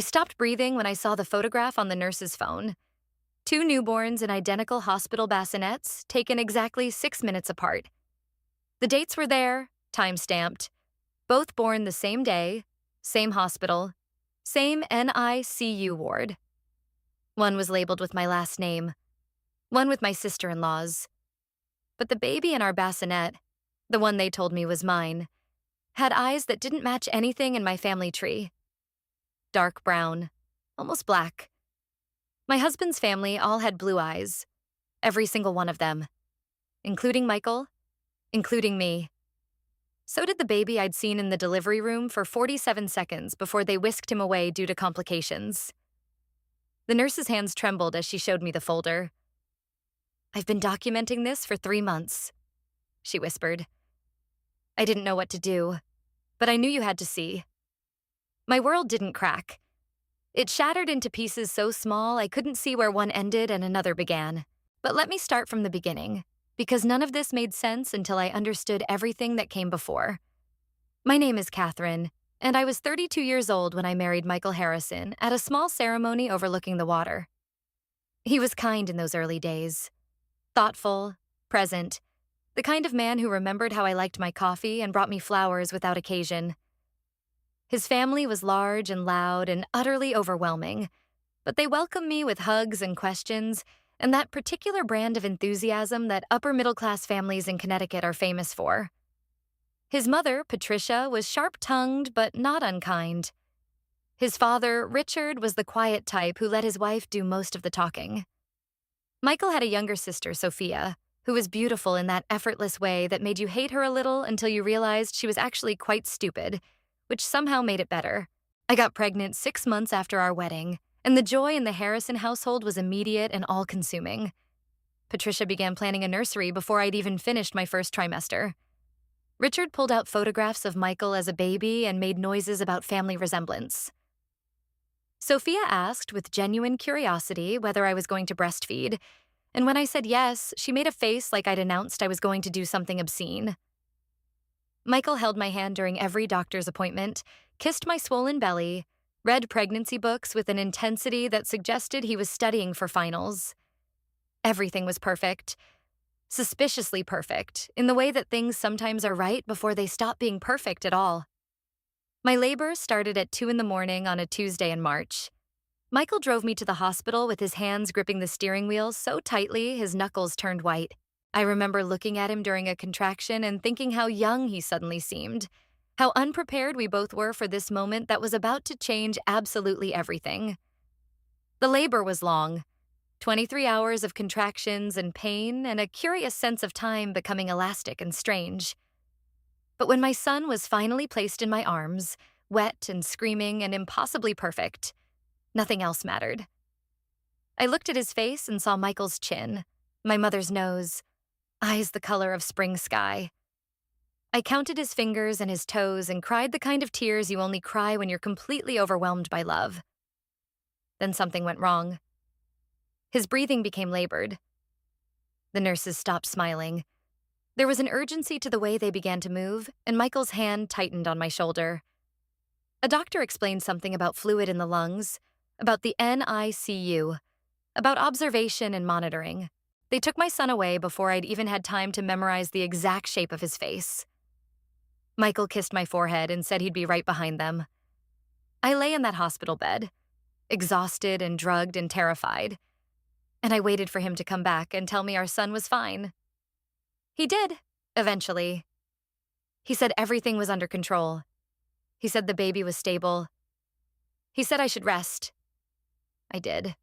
I stopped breathing when I saw the photograph on the nurse's phone. Two newborns in identical hospital bassinets, taken exactly 6 minutes apart. The dates were there, time-stamped. Both born the same day, same hospital, same NICU ward. One was labeled with my last name, one with my sister-in-law's. But the baby in our bassinet, the one they told me was mine, had eyes that didn't match anything in my family tree. Dark brown, almost black. My husband's family all had blue eyes, every single one of them, including Michael, including me. So did the baby I'd seen in the delivery room for 47 seconds before they whisked him away due to complications. The nurse's hands trembled as she showed me the folder. "I've been documenting this for 3 months," she whispered. "I didn't know what to do, but I knew you had to see." My world didn't crack. It shattered into pieces so small I couldn't see where one ended and another began. But let me start from the beginning, because none of this made sense until I understood everything that came before. My name is Catherine, and I was 32 years old when I married Michael Harrison at a small ceremony overlooking the water. He was kind in those early days. Thoughtful, present, the kind of man who remembered how I liked my coffee and brought me flowers without occasion. His family was large and loud and utterly overwhelming, but they welcomed me with hugs and questions and that particular brand of enthusiasm that upper-middle-class families in Connecticut are famous for. His mother, Patricia, was sharp-tongued but not unkind. His father, Richard, was the quiet type who let his wife do most of the talking. Michael had a younger sister, Sophia, who was beautiful in that effortless way that made you hate her a little until you realized she was actually quite stupid, which somehow made it better. I got pregnant 6 months after our wedding, and the joy in the Harrison household was immediate and all-consuming. Patricia began planning a nursery before I'd even finished my first trimester. Richard pulled out photographs of Michael as a baby and made noises about family resemblance. Sophia asked with genuine curiosity whether I was going to breastfeed, and when I said yes, she made a face like I'd announced I was going to do something obscene. Michael held my hand during every doctor's appointment, kissed my swollen belly, read pregnancy books with an intensity that suggested he was studying for finals. Everything was perfect. Suspiciously perfect, in the way that things sometimes are right before they stop being perfect at all. My labor started at 2 in the morning on a Tuesday in March. Michael drove me to the hospital with his hands gripping the steering wheel so tightly his knuckles turned white. I remember looking at him during a contraction and thinking how young he suddenly seemed, how unprepared we both were for this moment that was about to change absolutely everything. The labor was long, 23 hours of contractions and pain and a curious sense of time becoming elastic and strange. But when my son was finally placed in my arms, wet and screaming and impossibly perfect, nothing else mattered. I looked at his face and saw Michael's chin, my mother's nose, eyes the color of spring sky. I counted his fingers and his toes and cried the kind of tears you only cry when you're completely overwhelmed by love. Then something went wrong. His breathing became labored. The nurses stopped smiling. There was an urgency to the way they began to move, and Michael's hand tightened on my shoulder. A doctor explained something about fluid in the lungs, about the NICU, about observation and monitoring. They took my son away before I'd even had time to memorize the exact shape of his face. Michael kissed my forehead and said he'd be right behind them. I lay in that hospital bed, exhausted and drugged and terrified, and I waited for him to come back and tell me our son was fine. He did, eventually. He said everything was under control. He said the baby was stable. He said I should rest. I did.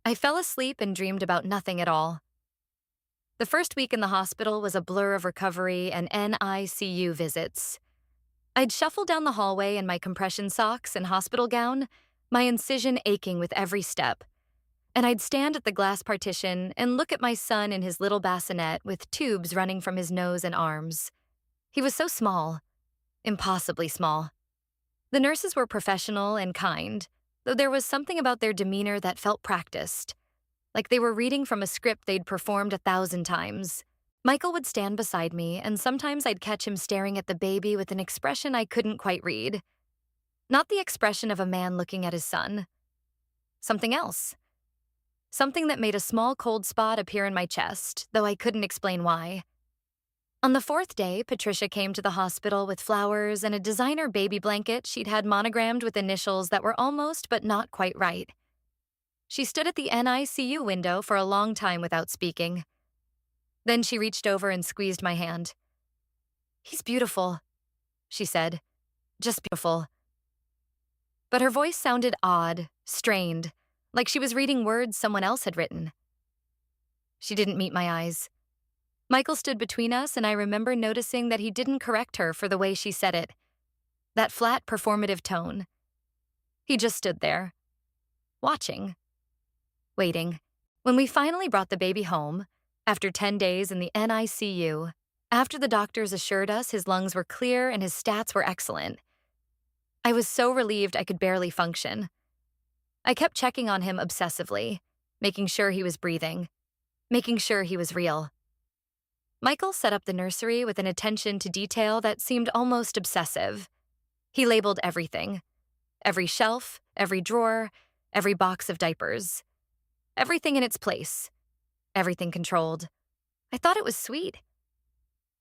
I fell asleep and dreamed about nothing at all. The first week in the hospital was a blur of recovery and NICU visits. I'd shuffle down the hallway in my compression socks and hospital gown, my incision aching with every step. And I'd stand at the glass partition and look at my son in his little bassinet with tubes running from his nose and arms. He was so small, impossibly small. The nurses were professional and kind, though there was something about their demeanor that felt practiced, like they were reading from a script they'd performed 1,000 times. Michael would stand beside me, and sometimes I'd catch him staring at the baby with an expression I couldn't quite read. Not the expression of a man looking at his son. Something else. Something that made a small cold spot appear in my chest, though I couldn't explain why. On the fourth day, Patricia came to the hospital with flowers and a designer baby blanket she'd had monogrammed with initials that were almost but not quite right. She stood at the NICU window for a long time without speaking. Then she reached over and squeezed my hand. "He's beautiful," she said. "Just beautiful." But her voice sounded odd, strained, like she was reading words someone else had written. She didn't meet my eyes. Michael stood between us, and I remember noticing that he didn't correct her for the way she said it. That flat, performative tone. He just stood there, watching, waiting. When we finally brought the baby home, after 10 days in the NICU, after the doctors assured us his lungs were clear and his stats were excellent, I was so relieved I could barely function. I kept checking on him obsessively, making sure he was breathing, making sure he was real. Michael set up the nursery with an attention to detail that seemed almost obsessive. He labeled everything. Every shelf, every drawer, every box of diapers. Everything in its place. Everything controlled. I thought it was sweet.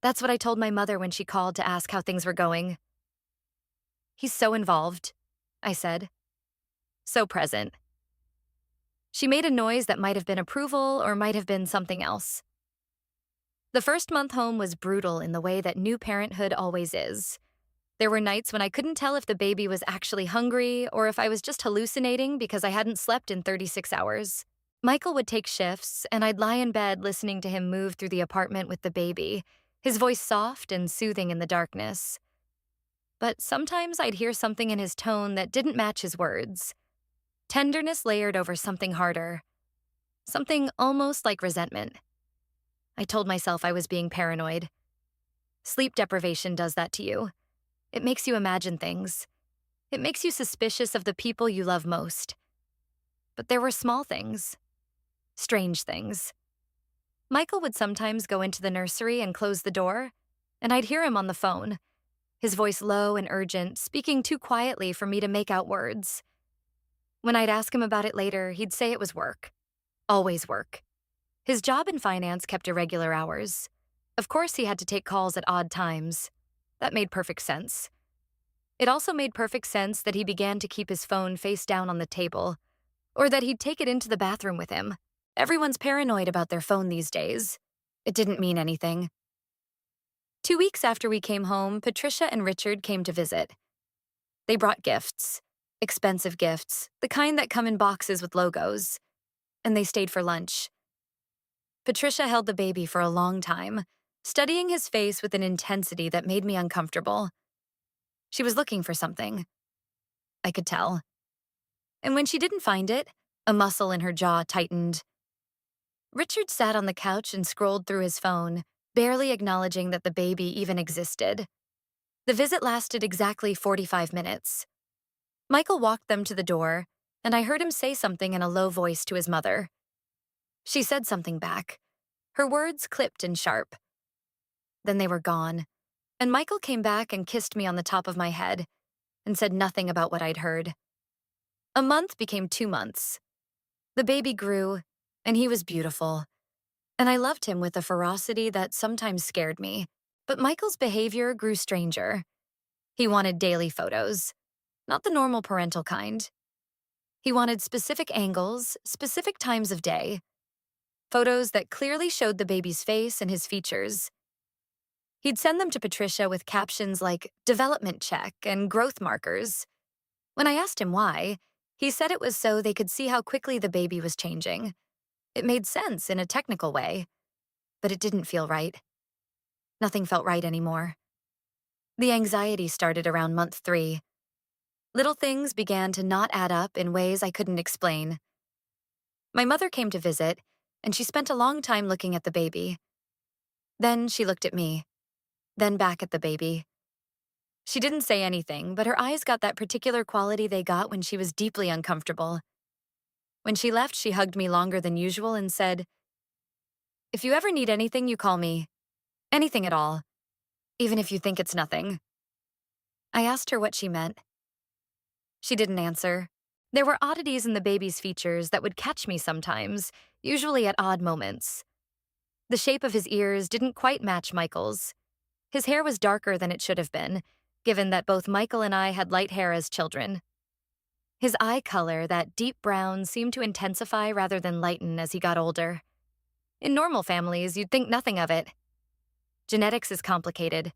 That's what I told my mother when she called to ask how things were going. "He's so involved," I said. "So present." She made a noise that might have been approval or might have been something else. The first month home was brutal in the way that new parenthood always is. There were nights when I couldn't tell if the baby was actually hungry or if I was just hallucinating because I hadn't slept in 36 hours. Michael would take shifts, and I'd lie in bed listening to him move through the apartment with the baby, his voice soft and soothing in the darkness. But sometimes I'd hear something in his tone that didn't match his words. Tenderness layered over something harder. Something almost like resentment. I told myself I was being paranoid. Sleep deprivation does that to you. It makes you imagine things. It makes you suspicious of the people you love most. But there were small things. Strange things. Michael would sometimes go into the nursery and close the door, and I'd hear him on the phone, his voice low and urgent, speaking too quietly for me to make out words. When I'd ask him about it later, he'd say it was work. Always work. His job in finance kept irregular hours. Of course, he had to take calls at odd times. That made perfect sense. It also made perfect sense that he began to keep his phone face down on the table, or that he'd take it into the bathroom with him. Everyone's paranoid about their phone these days. It didn't mean anything. 2 weeks after we came home, Patricia and Richard came to visit. They brought gifts. Expensive gifts, the kind that come in boxes with logos. And they stayed for lunch. Patricia held the baby for a long time, studying his face with an intensity that made me uncomfortable. She was looking for something. I could tell. And when she didn't find it, a muscle in her jaw tightened. Richard sat on the couch and scrolled through his phone, barely acknowledging that the baby even existed. The visit lasted exactly 45 minutes. Michael walked them to the door, and I heard him say something in a low voice to his mother. She said something back, her words clipped and sharp. Then they were gone, and Michael came back and kissed me on the top of my head and said nothing about what I'd heard. A month became 2 months. The baby grew, and he was beautiful, and I loved him with a ferocity that sometimes scared me. But Michael's behavior grew stranger. He wanted daily photos, not the normal parental kind. He wanted specific angles, specific times of day. Photos that clearly showed the baby's face and his features. He'd send them to Patricia with captions like development check and growth markers. When I asked him why, he said it was so they could see how quickly the baby was changing. It made sense in a technical way, but it didn't feel right. Nothing felt right anymore. The anxiety started around month 3. Little things began to not add up in ways I couldn't explain. My mother came to visit, and she spent a long time looking at the baby. Then she looked at me, then back at the baby. She didn't say anything, but her eyes got that particular quality they got when she was deeply uncomfortable. When she left, she hugged me longer than usual and said, "If you ever need anything, you call me. Anything at all. Even if you think it's nothing." I asked her what she meant. She didn't answer. There were oddities in the baby's features that would catch me sometimes, usually at odd moments. The shape of his ears didn't quite match Michael's. His hair was darker than it should have been, given that both Michael and I had light hair as children. His eye color, that deep brown, seemed to intensify rather than lighten as he got older. In normal families, you'd think nothing of it. Genetics is complicated.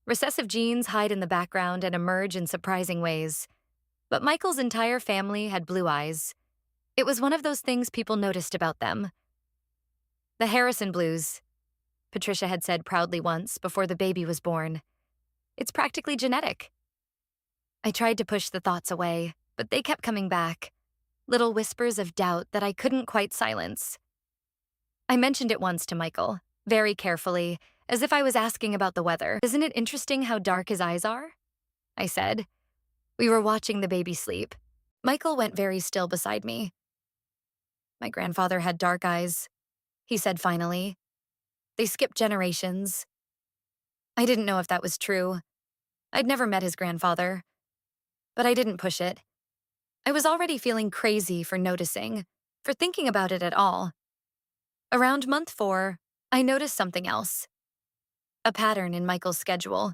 Recessive genes hide in the background and emerge in surprising ways. But Michael's entire family had blue eyes. It was one of those things people noticed about them. The Harrison blues, Patricia had said proudly once before the baby was born. It's practically genetic. I tried to push the thoughts away, but they kept coming back, little whispers of doubt that I couldn't quite silence. I mentioned it once to Michael, very carefully, as if I was asking about the weather. Isn't it interesting how dark his eyes are? I said. We were watching the baby sleep. Michael went very still beside me. My grandfather had dark eyes, he said finally. They skipped generations. I didn't know if that was true. I'd never met his grandfather. But I didn't push it. I was already feeling crazy for noticing, for thinking about it at all. Around month 4, I noticed something else. A pattern in Michael's schedule.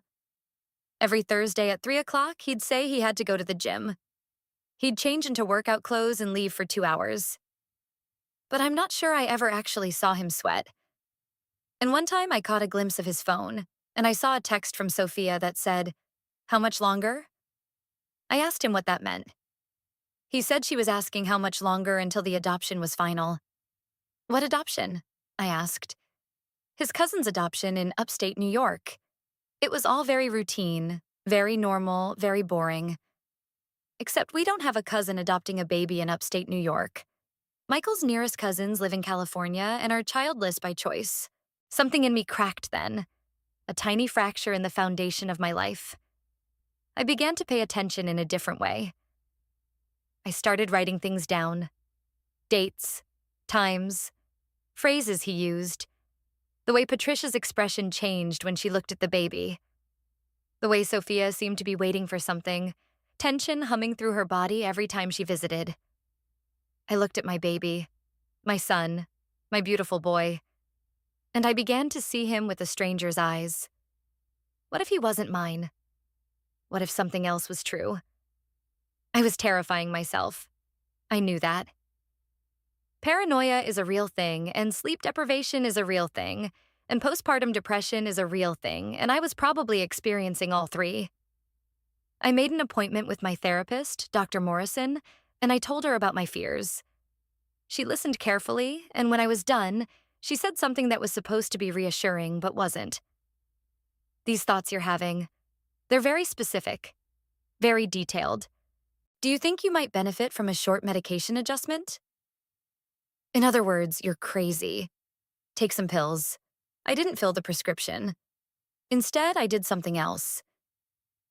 Every Thursday at 3 o'clock, he'd say he had to go to the gym. He'd change into workout clothes and leave for 2 hours. But I'm not sure I ever actually saw him sweat. And one time I caught a glimpse of his phone, and I saw a text from Sophia that said, "How much longer?" I asked him what that meant. He said she was asking how much longer until the adoption was final. What adoption? I asked. His cousin's adoption in upstate New York. It was all very routine, very normal, very boring. Except we don't have a cousin adopting a baby in upstate New York. Michael's nearest cousins live in California and are childless by choice. Something in me cracked then, a tiny fracture in the foundation of my life. I began to pay attention in a different way. I started writing things down. Dates, times, phrases he used. The way Patricia's expression changed when she looked at the baby. The way Sophia seemed to be waiting for something, tension humming through her body every time she visited. I looked at my baby, my son, my beautiful boy, and I began to see him with a stranger's eyes. What if he wasn't mine? What if something else was true? I was terrifying myself. I knew that. Paranoia is a real thing, and sleep deprivation is a real thing, and postpartum depression is a real thing, and I was probably experiencing all 3. I made an appointment with my therapist, Dr. Morrison, and I told her about my fears. She listened carefully, and when I was done, she said something that was supposed to be reassuring but wasn't. These thoughts you're having, they're very specific, very detailed. Do you think you might benefit from a short medication adjustment? In other words, you're crazy. Take some pills. I didn't fill the prescription. Instead, I did something else.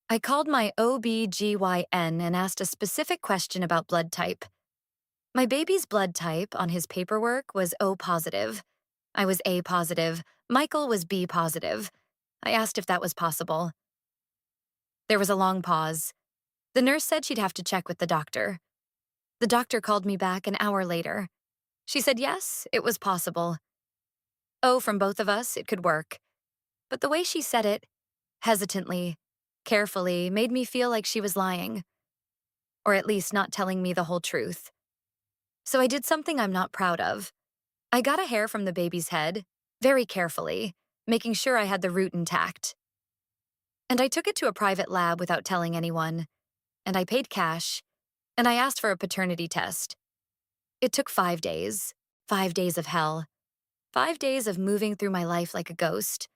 I called my OB/GYN and asked a specific question about blood type. My baby's blood type on his paperwork was O positive. I was A positive. Michael was B positive. I asked if that was possible. There was a long pause. The nurse said she'd have to check with the doctor. The doctor called me back an hour later. She said yes, it was possible. Oh, from both of us, it could work. But the way she said it, hesitantly, carefully, made me feel like she was lying. Or at least not telling me the whole truth. So I did something I'm not proud of. I got a hair from the baby's head, very carefully, making sure I had the root intact. And I took it to a private lab without telling anyone. And I paid cash, and I asked for a paternity test. It took 5 days, 5 days of hell, 5 days of moving through my life like a ghost,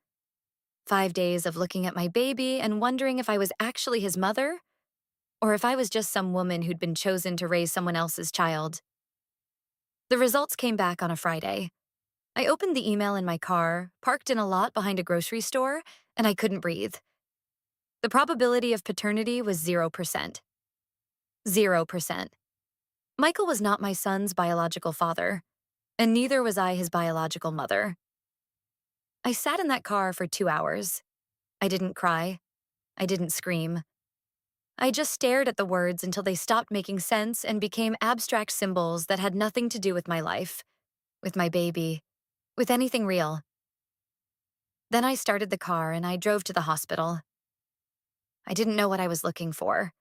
5 days of looking at my baby and wondering if I was actually his mother, or if I was just some woman who'd been chosen to raise someone else's child. The results came back on a Friday. I opened the email in my car, parked in a lot behind a grocery store, and I couldn't breathe. The probability of paternity was 0%. 0%. Michael was not my son's biological father, and neither was I his biological mother. I sat in that car for 2 hours. I didn't cry. I didn't scream. I just stared at the words until they stopped making sense and became abstract symbols that had nothing to do with my life, with my baby, with anything real. Then I started the car and I drove to the hospital. I didn't know what I was looking for.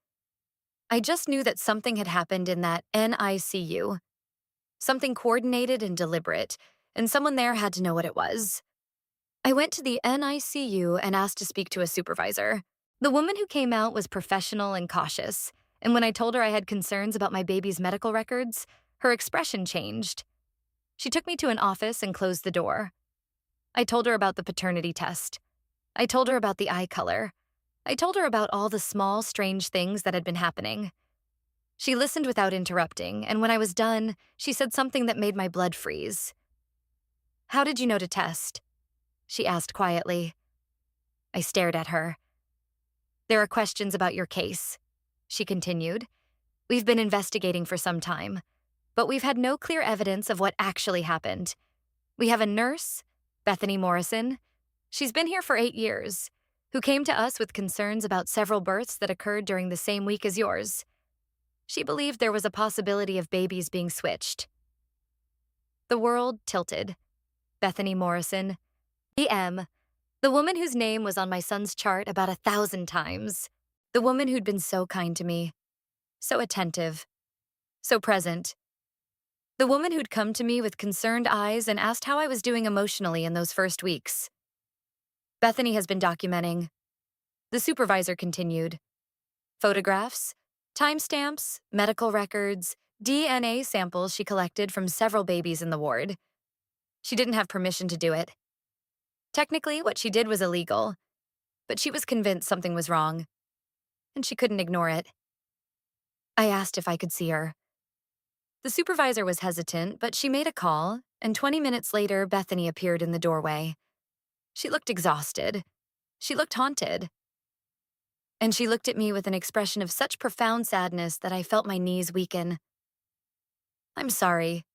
I just knew that something had happened in that NICU, something coordinated and deliberate, and someone there had to know what it was. I went to the NICU and asked to speak to a supervisor. The woman who came out was professional and cautious, and when I told her I had concerns about my baby's medical records, her expression changed. She took me to an office and closed the door. I told her about the paternity test. I told her about the eye color. I told her about all the small, strange things that had been happening. She listened without interrupting, and when I was done, she said something that made my blood freeze. "How did you know to test?" she asked quietly. I stared at her. "There are questions about your case," she continued. "We've been investigating for some time, but we've had no clear evidence of what actually happened. We have a nurse, Bethany Morrison. She's been here for 8 years, who came to us with concerns about several births that occurred during the same week as yours. She believed there was a possibility of babies being switched." The world tilted. Bethany Morrison, DM, the woman whose name was on my son's chart about 1,000 times. The woman who'd been so kind to me, so attentive, so present. The woman who'd come to me with concerned eyes and asked how I was doing emotionally in those first weeks. Bethany has been documenting. The supervisor continued. Photographs, timestamps, medical records, DNA samples she collected from several babies in the ward. She didn't have permission to do it. Technically, what she did was illegal, but she was convinced something was wrong, and she couldn't ignore it. I asked if I could see her. The supervisor was hesitant, but she made a call, and 20 minutes later, Bethany appeared in the doorway. She looked exhausted. She looked haunted. And she looked at me with an expression of such profound sadness that I felt my knees weaken. "I'm sorry,"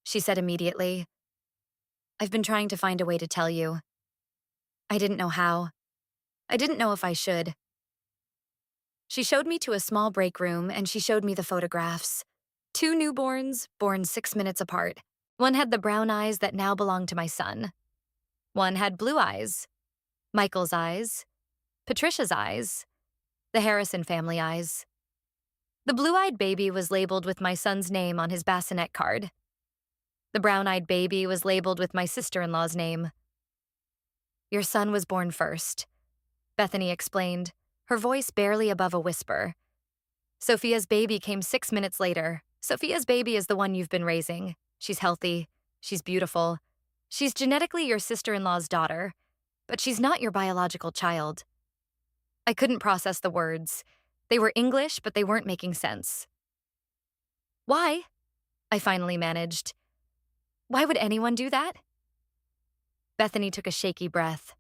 she said immediately. "I've been trying to find a way to tell you. I didn't know how. I didn't know if I should." She showed me to a small break room and she showed me the photographs. 2 newborns, born 6 minutes apart. One had the brown eyes that now belonged to my son. One had blue eyes, Michael's eyes, Patricia's eyes, the Harrison family eyes. The blue-eyed baby was labeled with my son's name on his bassinet card. The brown-eyed baby was labeled with my sister-in-law's name. "Your son was born first," Bethany explained, her voice barely above a whisper. "Sophia's baby came 6 minutes later. Sophia's baby is the one you've been raising. She's healthy. She's beautiful. She's genetically your sister-in-law's daughter, but she's not your biological child." I couldn't process the words. They were English, but they weren't making sense. "Why?" I finally managed. "Why would anyone do that?" Bethany took a shaky breath.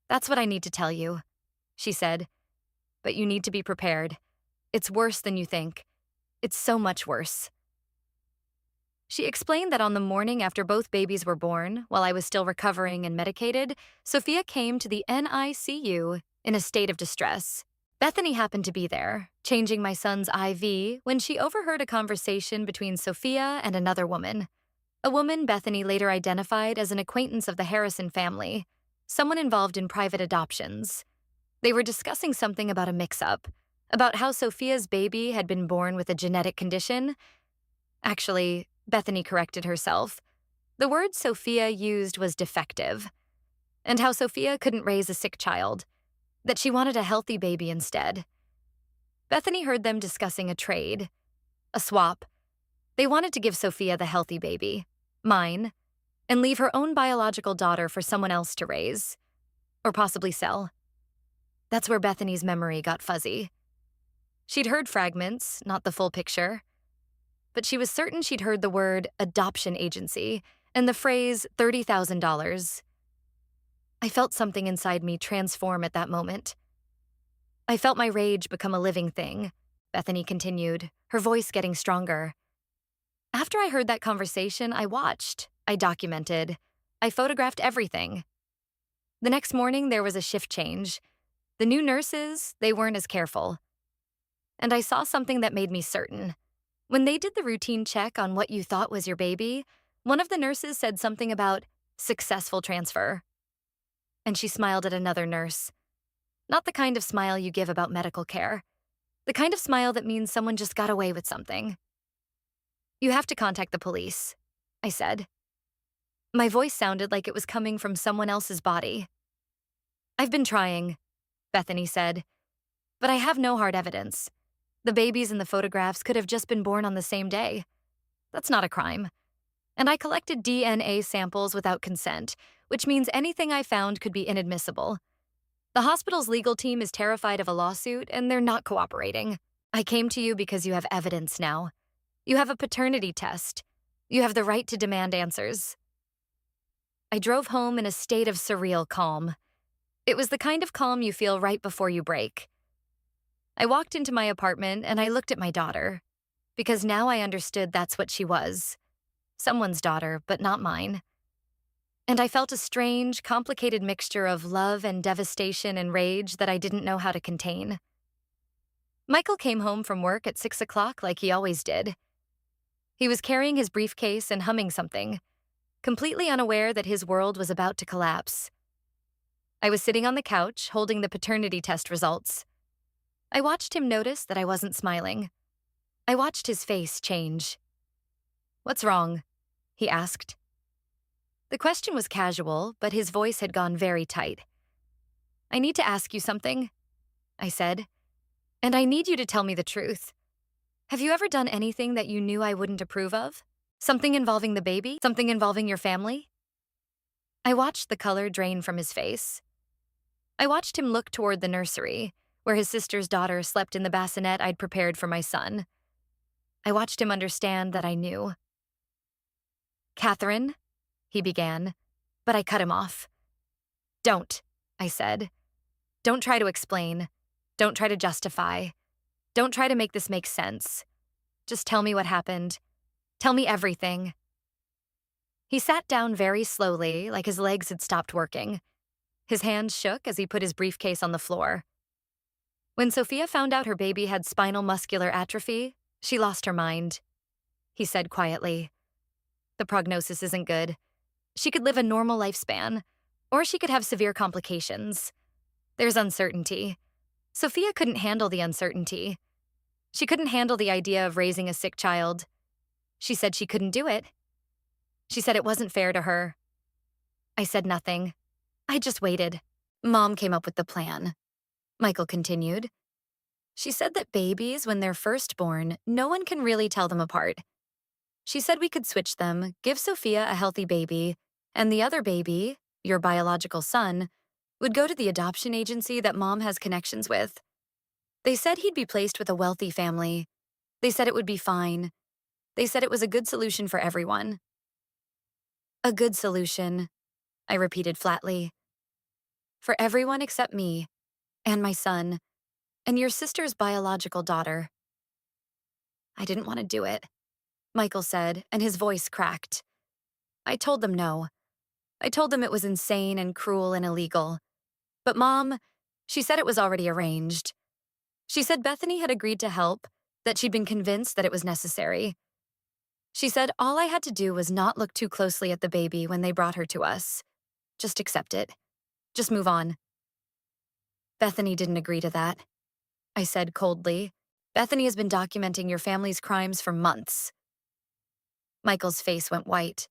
"That's what I need to tell you," she said. "But you need to be prepared. It's worse than you think. It's so much worse." She explained that on the morning after both babies were born, while I was still recovering and medicated, Sophia came to the NICU in a state of distress. Bethany happened to be there, changing my son's IV, when she overheard a conversation between Sophia and another woman. A woman Bethany later identified as an acquaintance of the Harrison family, someone involved in private adoptions. They were discussing something about a mix-up, about how Sophia's baby had been born with a genetic condition. Actually, Bethany corrected herself. The word Sophia used was defective, and how Sophia couldn't raise a sick child, that she wanted a healthy baby instead. Bethany heard them discussing a trade, a swap. They wanted to give Sophia the healthy baby, mine, and leave her own biological daughter for someone else to raise, or possibly sell. That's where Bethany's memory got fuzzy. She'd heard fragments, not the full picture, but she was certain she'd heard the word adoption agency and the phrase $30,000. I felt something inside me transform at that moment. I felt my rage become a living thing, Bethany continued, her voice getting stronger. After I heard that conversation, I watched, I documented, I photographed everything. The next morning, there was a shift change. The new nurses, they weren't as careful. and I saw something that made me certain. When they did the routine check on what you thought was your baby, one of the nurses said something about successful transfer. And she smiled at another nurse. Not the kind of smile you give about medical care. The kind of smile that means someone just got away with something. You have to contact the police, I said. My voice sounded like it was coming from someone else's body. I've been trying, Bethany said, but I have no hard evidence. The babies in the photographs could have just been born on the same day. That's not a crime. And I collected DNA samples without consent, which means anything I found could be inadmissible. The hospital's legal team is terrified of a lawsuit, and they're not cooperating. I came to you because you have evidence now. You have a paternity test. You have the right to demand answers. I drove home in a state of surreal calm. It was the kind of calm you feel right before you break. I walked into my apartment and I looked at my daughter, because now I understood that's what she was. Someone's daughter, but not mine. And I felt a strange, complicated mixture of love and devastation and rage that I didn't know how to contain. Michael came home from work at 6 o'clock like he always did. He was carrying his briefcase and humming something, completely unaware that his world was about to collapse. I was sitting on the couch, holding the paternity test results. I watched him notice that I wasn't smiling. I watched his face change. "What's wrong?" he asked. The question was casual, but his voice had gone very tight. "I need to ask you something," I said, "and I need you to tell me the truth. Have you ever done anything that you knew I wouldn't approve of? Something involving the baby? Something involving your family?" I watched the color drain from his face. I watched him look toward the nursery, where his sister's daughter slept in the bassinet I'd prepared for my son. I watched him understand that I knew. "Catherine," he began, but I cut him off. "Don't," I said. "Don't try to explain. Don't try to justify. Don't try to make this make sense. Just tell me what happened. Tell me everything." He sat down very slowly, like his legs had stopped working. His hands shook as he put his briefcase on the floor. "When Sophia found out her baby had spinal muscular atrophy, she lost her mind," he said quietly. "The prognosis isn't good. She could live a normal lifespan, or she could have severe complications. There's uncertainty. Sophia couldn't handle the uncertainty. She couldn't handle the idea of raising a sick child. She said she couldn't do it. She said it wasn't fair to her." I said nothing. I just waited. "Mom came up with the plan," Michael continued. "She said that babies, when they're first born, no one can really tell them apart. She said we could switch them, give Sophia a healthy baby, and the other baby, your biological son, would go to the adoption agency that Mom has connections with. They said he'd be placed with a wealthy family. They said it would be fine. They said it was a good solution for everyone." "A good solution," I repeated flatly. "For everyone except me, and my son, and your sister's biological daughter." "I didn't want to do it," Michael said, and his voice cracked. "I told them no. I told them it was insane and cruel and illegal. But Mom, she said it was already arranged. She said Bethany had agreed to help, that she'd been convinced that it was necessary. She said all I had to do was not look too closely at the baby when they brought her to us. Just accept it. Just move on." "Bethany didn't agree to that," I said coldly. "Bethany has been documenting your family's crimes for months." Michael's face went white.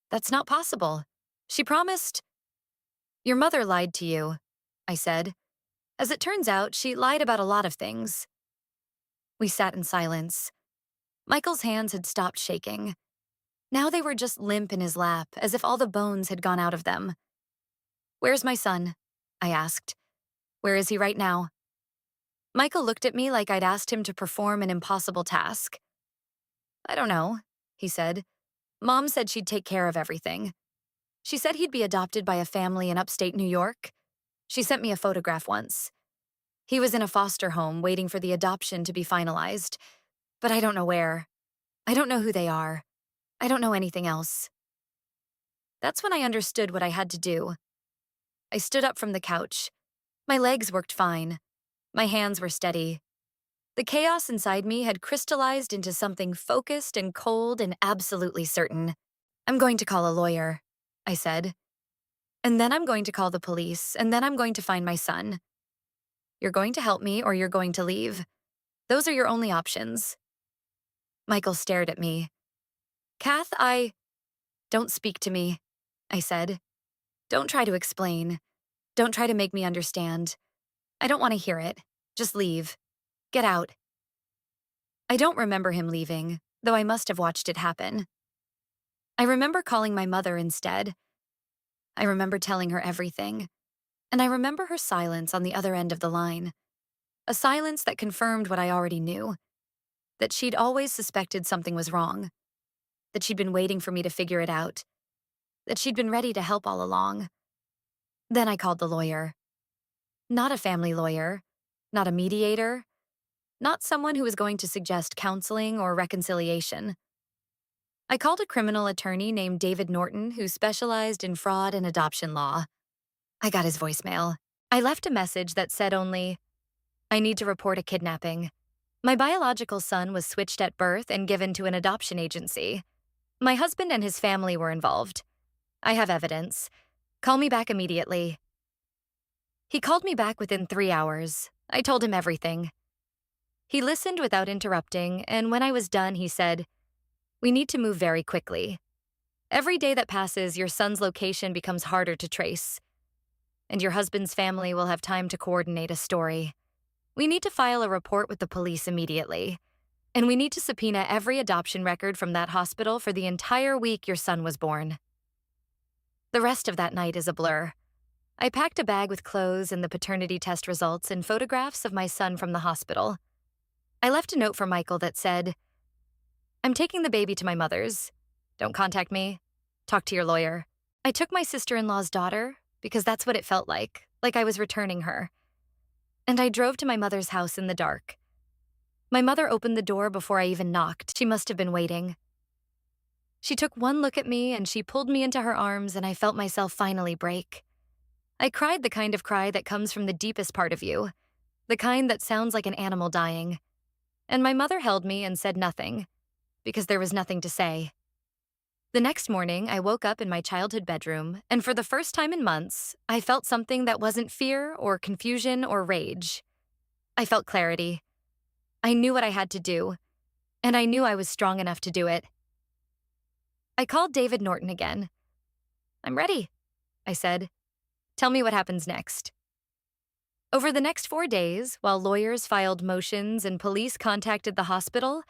"That's not possible. She promised—" "Your mother lied to you," I said. "As it turns out, she lied about a lot of things." We sat in silence. Michael's hands had stopped shaking. Now they were just limp in his lap, as if all the bones had gone out of them. "Where's my son?" I asked. "Where is he right now?" Michael looked at me like I'd asked him to perform an impossible task. "I don't know," he said. "Mom said she'd take care of everything. She said he'd be adopted by a family in upstate New York. She sent me a photograph once. He was in a foster home waiting for the adoption to be finalized, but I don't know where. I don't know who they are. I don't know anything else." That's when I understood what I had to do. I stood up from the couch. My legs worked fine. My hands were steady. The chaos inside me had crystallized into something focused and cold and absolutely certain. I'm going to call a lawyer, I said. And then I'm going to call the police, and then I'm going to find my son. You're going to help me or you're going to leave. Those are your only options. Michael stared at me. Kath, Don't speak to me, I said. Don't try to explain. Don't try to make me understand. I don't want to hear it. Just leave. Get out. I don't remember him leaving, though I must have watched it happen. I remember calling my mother instead. I remember telling her everything. And I remember her silence on the other end of the line. A silence that confirmed what I already knew. That she'd always suspected something was wrong. That she'd been waiting for me to figure it out. That she'd been ready to help all along. Then I called the lawyer. Not a family lawyer. Not a mediator. Not someone who was going to suggest counseling or reconciliation. I called a criminal attorney named David Norton who specialized in fraud and adoption law. I got his voicemail. I left a message that said only, I need to report a kidnapping. My biological son was switched at birth and given to an adoption agency. My husband and his family were involved. I have evidence. Call me back immediately. He called me back within 3 hours. I told him everything. He listened without interrupting, and when I was done, he said, We need to move very quickly. Every day that passes, your son's location becomes harder to trace. And your husband's family will have time to coordinate a story. We need to file a report with the police immediately. And we need to subpoena every adoption record from that hospital for the entire week your son was born. The rest of that night is a blur. I packed a bag with clothes and the paternity test results and photographs of my son from the hospital. I left a note for Michael that said, I'm taking the baby to my mother's. Don't contact me. Talk to your lawyer. I took my sister-in-law's daughter because that's what it felt like I was returning her. And I drove to my mother's house in the dark. My mother opened the door before I even knocked. She must have been waiting. She took one look at me and she pulled me into her arms and I felt myself finally break. I cried the kind of cry that comes from the deepest part of you, the kind that sounds like an animal dying. And my mother held me and said nothing, because there was nothing to say. The next morning, I woke up in my childhood bedroom, and for the first time in months, I felt something that wasn't fear or confusion or rage. I felt clarity. I knew what I had to do, and I knew I was strong enough to do it. I called David Norton again. I'm ready, I said. Tell me what happens next. Over the next 4 days, while lawyers filed motions and police contacted the hospital,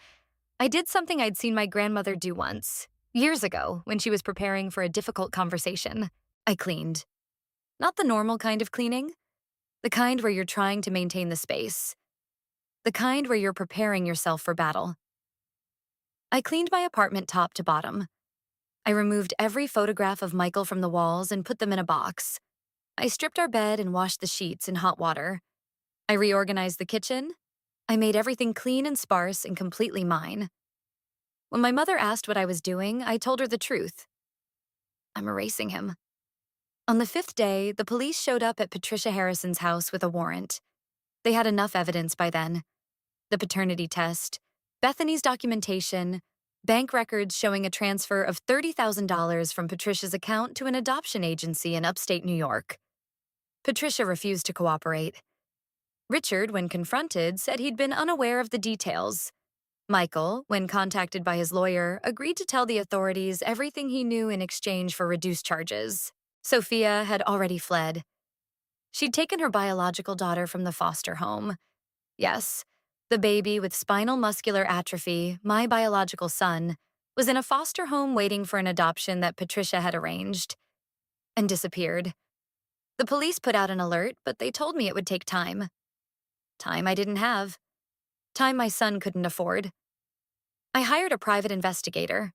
I did something I'd seen my grandmother do once, years ago, when she was preparing for a difficult conversation. I cleaned. Not the normal kind of cleaning, the kind where you're trying to maintain the space, the kind where you're preparing yourself for battle. I cleaned my apartment top to bottom. I removed every photograph of Michael from the walls and put them in a box. I stripped our bed and washed the sheets in hot water. I reorganized the kitchen. I made everything clean and sparse and completely mine. When my mother asked what I was doing, I told her the truth. I'm erasing him. On the 5th day, the police showed up at Patricia Harrison's house with a warrant. They had enough evidence by then. The paternity test, Bethany's documentation, bank records showing a transfer of $30,000 from Patricia's account to an adoption agency in upstate New York. Patricia refused to cooperate. Richard, when confronted, said he'd been unaware of the details. Michael, when contacted by his lawyer, agreed to tell the authorities everything he knew in exchange for reduced charges. Sophia had already fled. She'd taken her biological daughter from the foster home. Yes, the baby with spinal muscular atrophy, my biological son, was in a foster home waiting for an adoption that Patricia had arranged, and disappeared. The police put out an alert, but they told me it would take time. Time I didn't have. Time my son couldn't afford. I hired a private investigator.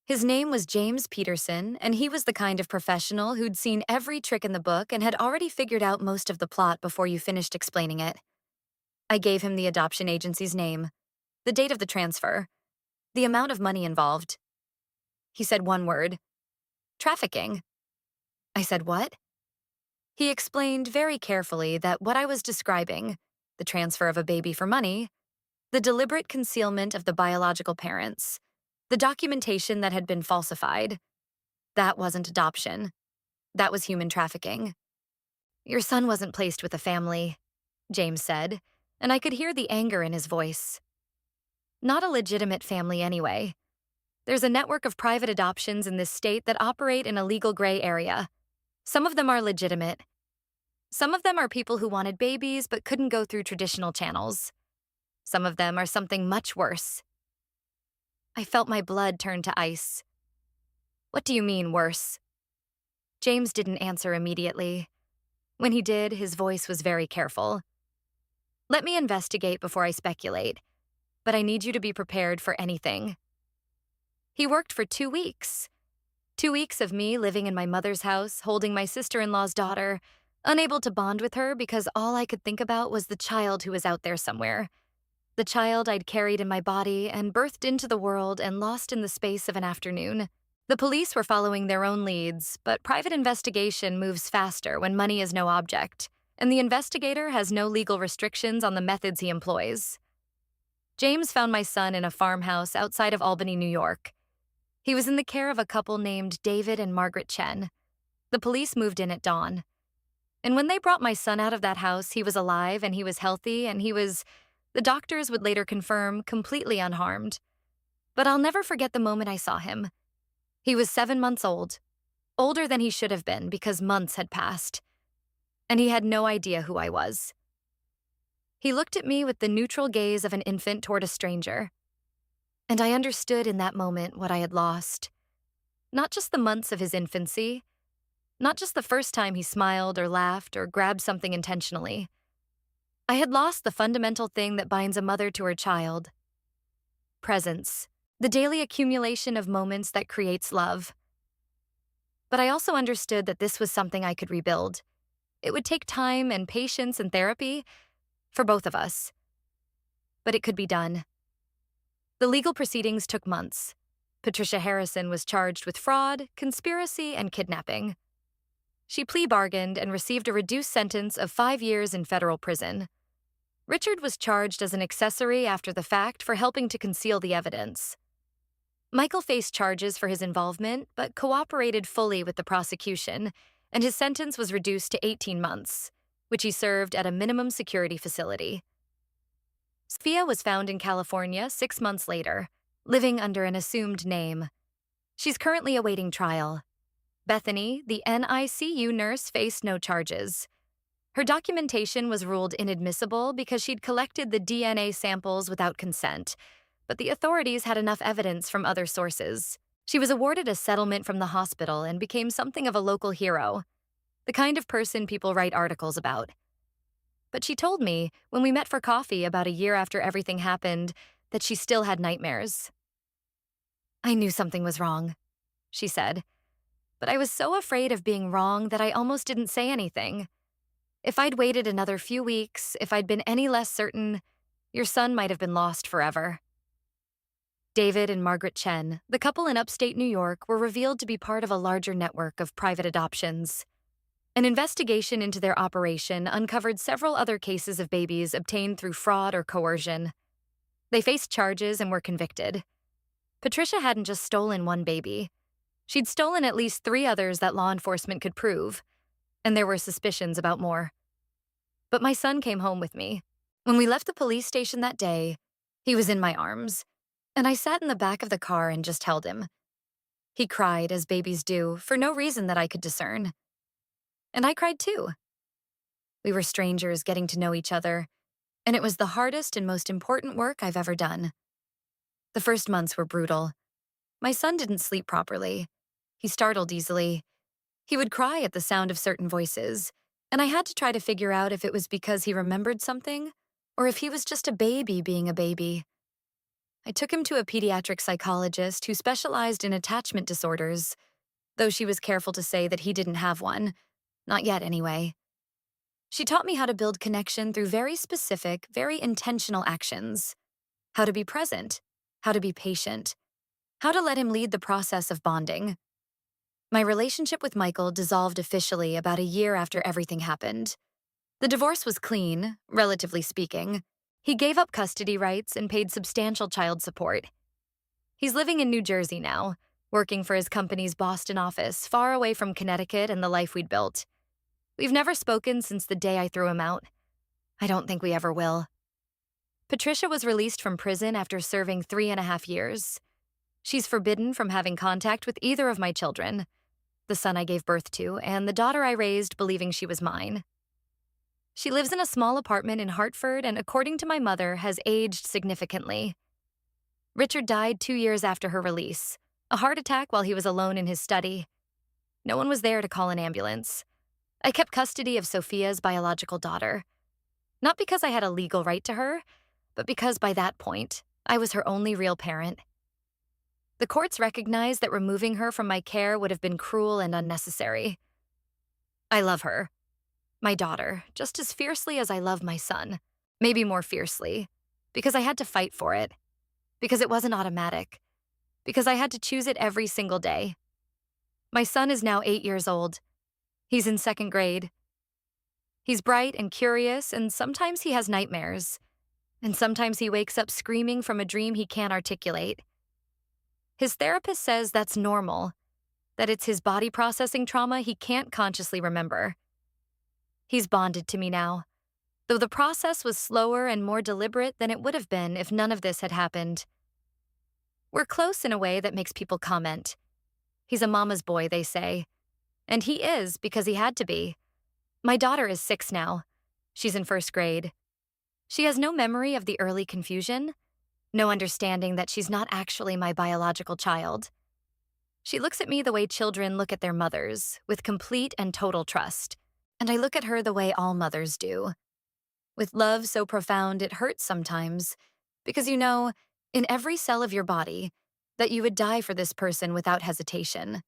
His name was James Peterson, and he was the kind of professional who'd seen every trick in the book and had already figured out most of the plot before you finished explaining it. I gave him the adoption agency's name, the date of the transfer, the amount of money involved. He said one word: trafficking. I said, what? He explained very carefully that what I was describing, the transfer of a baby for money, the deliberate concealment of the biological parents, the documentation that had been falsified. That wasn't adoption. That was human trafficking. Your son wasn't placed with a family, James said, and I could hear the anger in his voice. Not a legitimate family anyway. There's a network of private adoptions in this state that operate in a legal gray area. Some of them are legitimate. Some of them are people who wanted babies but couldn't go through traditional channels. Some of them are something much worse. I felt my blood turn to ice. What do you mean, worse? James didn't answer immediately. When he did, his voice was very careful. Let me investigate before I speculate, but I need you to be prepared for anything. He worked for 2 weeks. 2 weeks of me living in my mother's house, holding my sister-in-law's daughter, unable to bond with her because all I could think about was the child who was out there somewhere. The child I'd carried in my body and birthed into the world and lost in the space of an afternoon. The police were following their own leads, but private investigation moves faster when money is no object, and the investigator has no legal restrictions on the methods he employs. James found my son in a farmhouse outside of Albany, New York. He was in the care of a couple named David and Margaret Chen. The police moved in at dawn. And when they brought my son out of that house, he was alive and he was healthy and he was, the doctors would later confirm, completely unharmed. But I'll never forget the moment I saw him. He was 7 months old, older than he should have been because months had passed. And he had no idea who I was. He looked at me with the neutral gaze of an infant toward a stranger. And I understood in that moment what I had lost. Not just the months of his infancy, not just the first time he smiled or laughed or grabbed something intentionally. I had lost the fundamental thing that binds a mother to her child. Presence, the daily accumulation of moments that creates love. But I also understood that this was something I could rebuild. It would take time and patience and therapy for both of us. But it could be done. The legal proceedings took months. Patricia Harrison was charged with fraud, conspiracy, and kidnapping. She plea bargained and received a reduced sentence of 5 years in federal prison. Richard was charged as an accessory after the fact for helping to conceal the evidence. Michael faced charges for his involvement, but cooperated fully with the prosecution, and his sentence was reduced to 18 months, which he served at a minimum security facility. Sophia was found in California 6 months later, living under an assumed name. She's currently awaiting trial. Bethany, the NICU nurse, faced no charges. Her documentation was ruled inadmissible because she'd collected the DNA samples without consent, but the authorities had enough evidence from other sources. She was awarded a settlement from the hospital and became something of a local hero, the kind of person people write articles about. But she told me, when we met for coffee about a year after everything happened, that she still had nightmares. I knew something was wrong, she said, but I was so afraid of being wrong that I almost didn't say anything. If I'd waited another few weeks, if I'd been any less certain, your son might have been lost forever. David and Margaret Chen, the couple in upstate New York, were revealed to be part of a larger network of private adoptions. An investigation into their operation uncovered several other cases of babies obtained through fraud or coercion. They faced charges and were convicted. Patricia hadn't just stolen one baby. She'd stolen at least 3 others that law enforcement could prove, and there were suspicions about more. But my son came home with me. When we left the police station that day, he was in my arms, and I sat in the back of the car and just held him. He cried, as babies do, for no reason that I could discern. And I cried too. We were strangers getting to know each other, and it was the hardest and most important work I've ever done. The first months were brutal. My son didn't sleep properly. He startled easily. He would cry at the sound of certain voices, and I had to try to figure out if it was because he remembered something or if he was just a baby being a baby. I took him to a pediatric psychologist who specialized in attachment disorders, though she was careful to say that he didn't have one. Not yet, anyway. She taught me how to build connection through very specific, very intentional actions. How to be present, how to be patient, how to let him lead the process of bonding. My relationship with Michael dissolved officially about a year after everything happened. The divorce was clean, relatively speaking. He gave up custody rights and paid substantial child support. He's living in New Jersey now, working for his company's Boston office, far away from Connecticut and the life we'd built. We've never spoken since the day I threw him out. I don't think we ever will. Patricia was released from prison after serving 3.5 years. She's forbidden from having contact with either of my children, the son I gave birth to and the daughter I raised believing she was mine. She lives in a small apartment in Hartford and, according to my mother, has aged significantly. Richard died 2 years after her release, a heart attack while he was alone in his study. No one was there to call an ambulance. I kept custody of Sophia's biological daughter. Not because I had a legal right to her, but because by that point, I was her only real parent. The courts recognized that removing her from my care would have been cruel and unnecessary. I love her, my daughter, just as fiercely as I love my son, maybe more fiercely, because I had to fight for it, because it wasn't automatic, because I had to choose it every single day. My son is now 8 years old. He's in 2nd grade. He's bright and curious, and sometimes he has nightmares. And sometimes he wakes up screaming from a dream he can't articulate. His therapist says that's normal, that it's his body processing trauma he can't consciously remember. He's bonded to me now, though the process was slower and more deliberate than it would have been if none of this had happened. We're close in a way that makes people comment. He's a mama's boy, they say. And he is because he had to be. My daughter is 6 now. She's in 1st grade. She has no memory of the early confusion, no understanding that she's not actually my biological child. She looks at me the way children look at their mothers, with complete and total trust, and I look at her the way all mothers do. With love so profound it hurts sometimes, because you know, in every cell of your body, that you would die for this person without hesitation.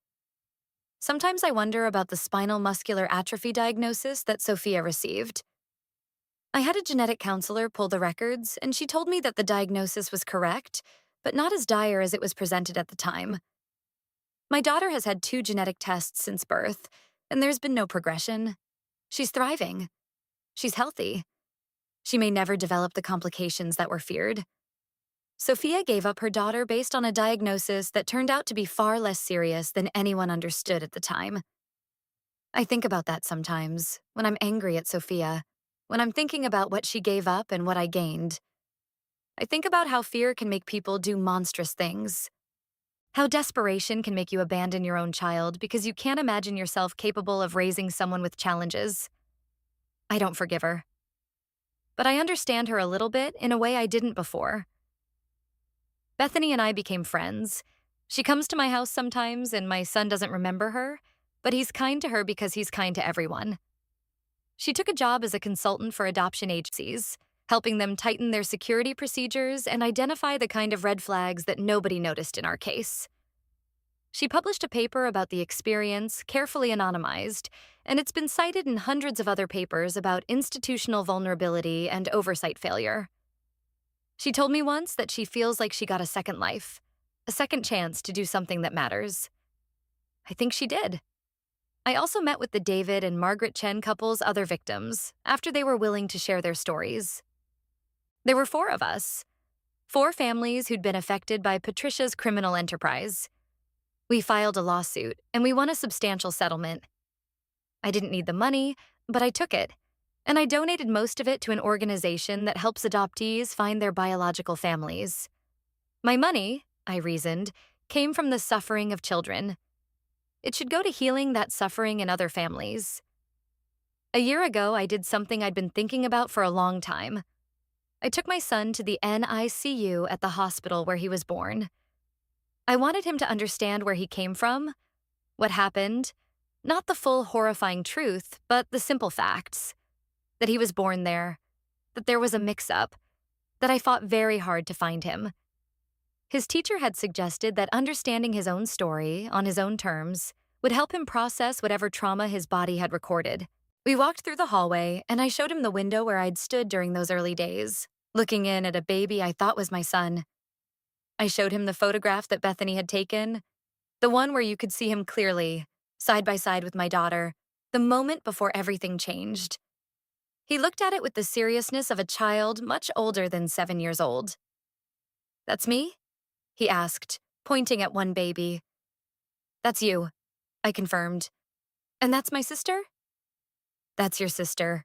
Sometimes I wonder about the spinal muscular atrophy diagnosis that Sophia received. I had a genetic counselor pull the records, and she told me that the diagnosis was correct, but not as dire as it was presented at the time. My daughter has had 2 genetic tests since birth, and there's been no progression. She's thriving. She's healthy. She may never develop the complications that were feared. Sophia gave up her daughter based on a diagnosis that turned out to be far less serious than anyone understood at the time. I think about that sometimes, when I'm angry at Sophia, when I'm thinking about what she gave up and what I gained. I think about how fear can make people do monstrous things. How desperation can make you abandon your own child because you can't imagine yourself capable of raising someone with challenges. I don't forgive her. But I understand her a little bit in a way I didn't before. Bethany and I became friends. She comes to my house sometimes, and my son doesn't remember her, but he's kind to her because he's kind to everyone. She took a job as a consultant for adoption agencies, helping them tighten their security procedures and identify the kind of red flags that nobody noticed in our case. She published a paper about the experience, carefully anonymized, and it's been cited in hundreds of other papers about institutional vulnerability and oversight failure. She told me once that she feels like she got a second life, a second chance to do something that matters. I think she did. I also met with the David and Margaret Chen couple's other victims after they were willing to share their stories. There were 4 of us, 4 families who'd been affected by Patricia's criminal enterprise. We filed a lawsuit, and we won a substantial settlement. I didn't need the money, but I took it, and I donated most of it to an organization that helps adoptees find their biological families. My money, I reasoned, came from the suffering of children. It should go to healing that suffering in other families. A year ago, I did something I'd been thinking about for a long time. I took my son to the NICU at the hospital where he was born. I wanted him to understand where he came from, what happened, not the full horrifying truth, but the simple facts. That he was born there, that there was a mix-up, that I fought very hard to find him. His teacher had suggested that understanding his own story, on his own terms, would help him process whatever trauma his body had recorded. We walked through the hallway, and I showed him the window where I'd stood during those early days, looking in at a baby I thought was my son. I showed him the photograph that Bethany had taken, the one where you could see him clearly, side by side with my daughter, the moment before everything changed. He looked at it with the seriousness of a child much older than 7 years old. That's me? He asked, pointing at one baby. That's you, I confirmed. And that's my sister? That's your sister.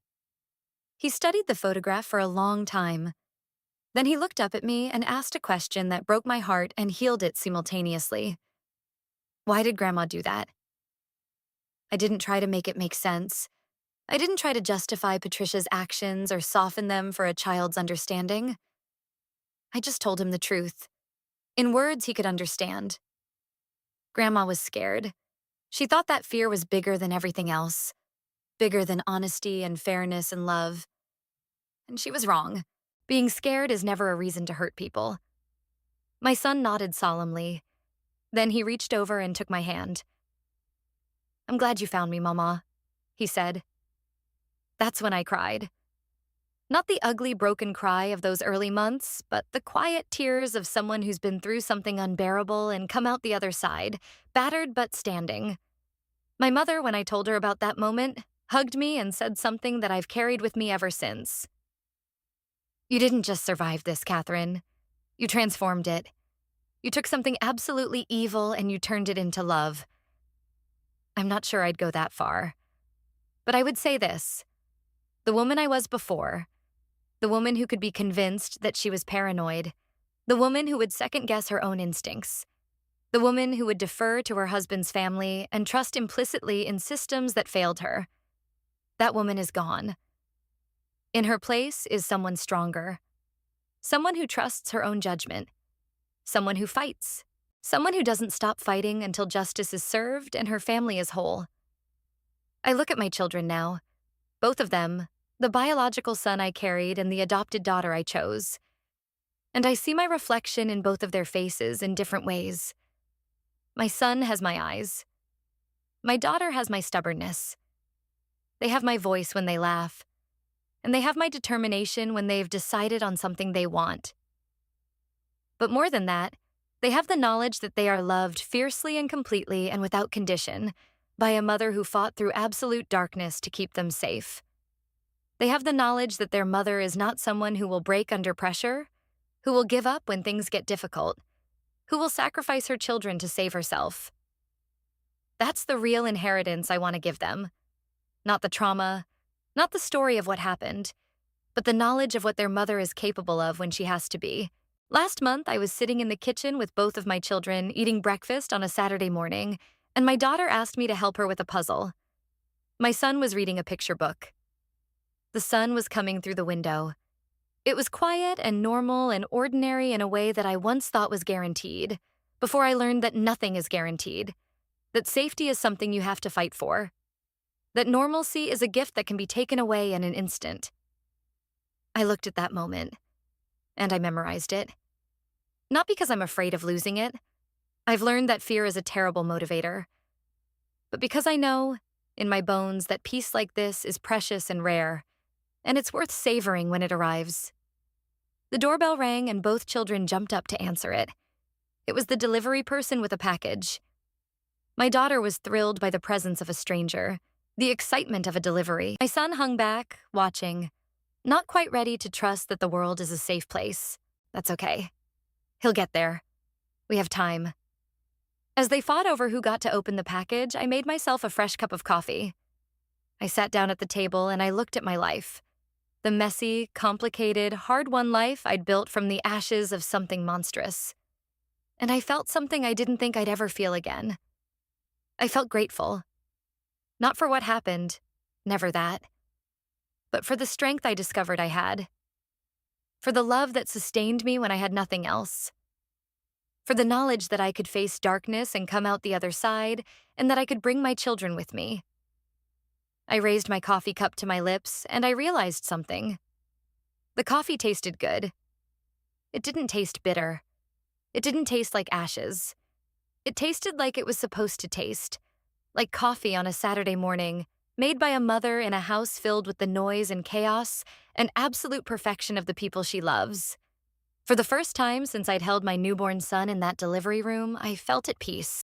He studied the photograph for a long time. Then he looked up at me and asked a question that broke my heart and healed it simultaneously. Why did Grandma do that? I didn't try to make it make sense. I didn't try to justify Patricia's actions or soften them for a child's understanding. I just told him the truth, in words he could understand. Grandma was scared. She thought that fear was bigger than everything else, bigger than honesty and fairness and love. And she was wrong. Being scared is never a reason to hurt people. My son nodded solemnly. Then he reached over and took my hand. I'm glad you found me, Mama, he said. That's when I cried. Not the ugly, broken cry of those early months, but the quiet tears of someone who's been through something unbearable and come out the other side, battered but standing. My mother, when I told her about that moment, hugged me and said something that I've carried with me ever since. You didn't just survive this, Catherine. You transformed it. You took something absolutely evil and you turned it into love. I'm not sure I'd go that far. But I would say this. The woman I was before, the woman who could be convinced that she was paranoid, the woman who would second-guess her own instincts, the woman who would defer to her husband's family and trust implicitly in systems that failed her. That woman is gone. In her place is someone stronger, someone who trusts her own judgment, someone who fights, someone who doesn't stop fighting until justice is served and her family is whole. I look at my children now, both of them, the biological son I carried and the adopted daughter I chose, and I see my reflection in both of their faces in different ways. My son has my eyes. My daughter has my stubbornness. They have my voice when they laugh, and they have my determination when they've decided on something they want. But more than that, they have the knowledge that they are loved fiercely and completely and without condition by a mother who fought through absolute darkness to keep them safe. They have the knowledge that their mother is not someone who will break under pressure, who will give up when things get difficult, who will sacrifice her children to save herself. That's the real inheritance I want to give them. Not the trauma, not the story of what happened, but the knowledge of what their mother is capable of when she has to be. Last month, I was sitting in the kitchen with both of my children eating breakfast on a Saturday morning, and my daughter asked me to help her with a puzzle. My son was reading a picture book. The sun was coming through the window. It was quiet and normal and ordinary in a way that I once thought was guaranteed, before I learned that nothing is guaranteed, that safety is something you have to fight for, that normalcy is a gift that can be taken away in an instant. I looked at that moment, and I memorized it. Not because I'm afraid of losing it. I've learned that fear is a terrible motivator. But because I know, in my bones, that peace like this is precious and rare, and it's worth savoring when it arrives. The doorbell rang and both children jumped up to answer it. It was the delivery person with a package. My daughter was thrilled by the presence of a stranger, the excitement of a delivery. My son hung back, watching, not quite ready to trust that the world is a safe place. That's okay. He'll get there. We have time. As they fought over who got to open the package, I made myself a fresh cup of coffee. I sat down at the table and I looked at my life. The messy, complicated, hard-won life I'd built from the ashes of something monstrous. And I felt something I didn't think I'd ever feel again. I felt grateful. Not for what happened, never that, but for the strength I discovered I had. For the love that sustained me when I had nothing else. For the knowledge that I could face darkness and come out the other side, and that I could bring my children with me. I raised my coffee cup to my lips, and I realized something. The coffee tasted good. It didn't taste bitter. It didn't taste like ashes. It tasted like it was supposed to taste, like coffee on a Saturday morning, made by a mother in a house filled with the noise and chaos and absolute perfection of the people she loves. For the first time since I'd held my newborn son in that delivery room, I felt at peace.